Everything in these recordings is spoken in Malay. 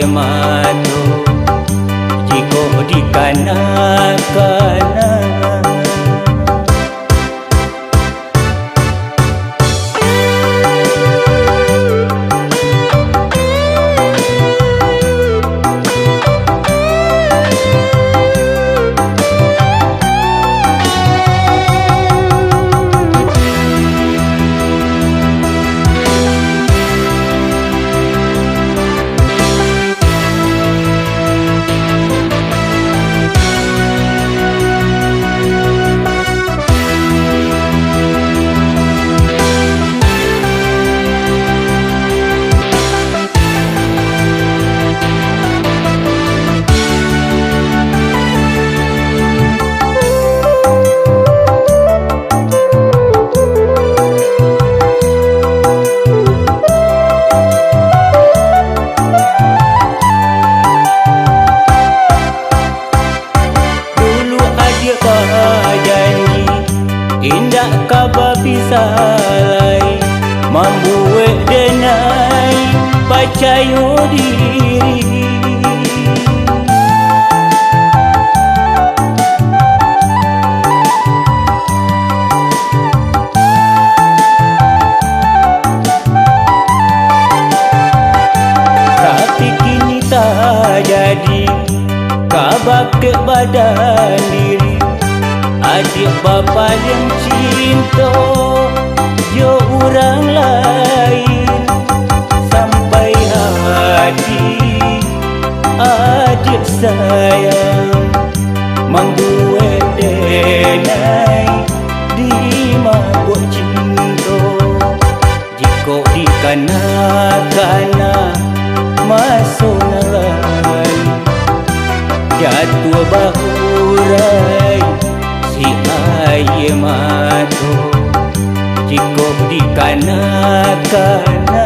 matu jika di kana-kana. Indah kabar pisalai membuat denai percaya diri. Tapi kini tak jadi kabar ke badan diri. Adik bapa yang cinta jo orang lain sampai hati adik sayang membuat denai di mabuk cinta. Jika di kana-kana masuk nalai jatuh bahurai si aye matu jika di kana-kana.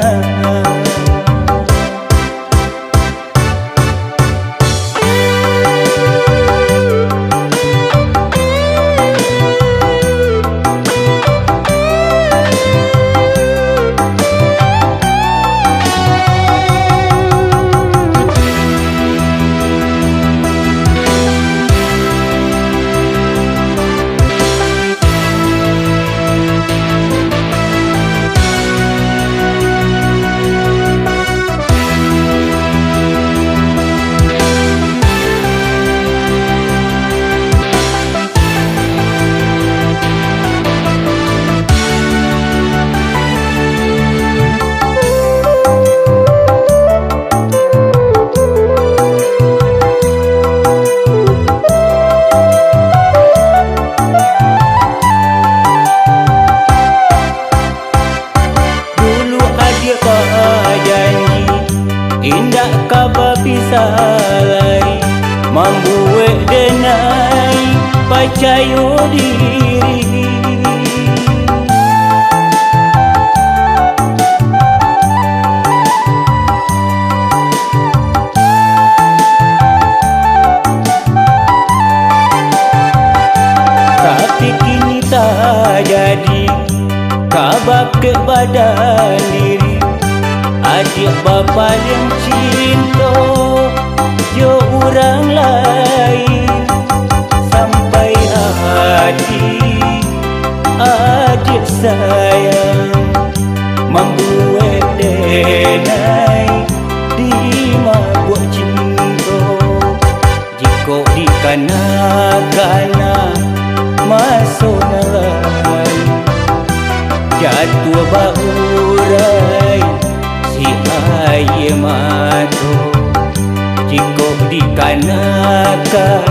Indah kabar pisalai membuat denai percaya diri. Tapi kini tak jadi kabar ke badan diri. Adik bapa yang cinta jo orang lain sampai hati adik sayang membuat denai di mabuk cinta. Jika di kana-kana masuk nalai jatuh bahurai si aye matu jika di kana-kana.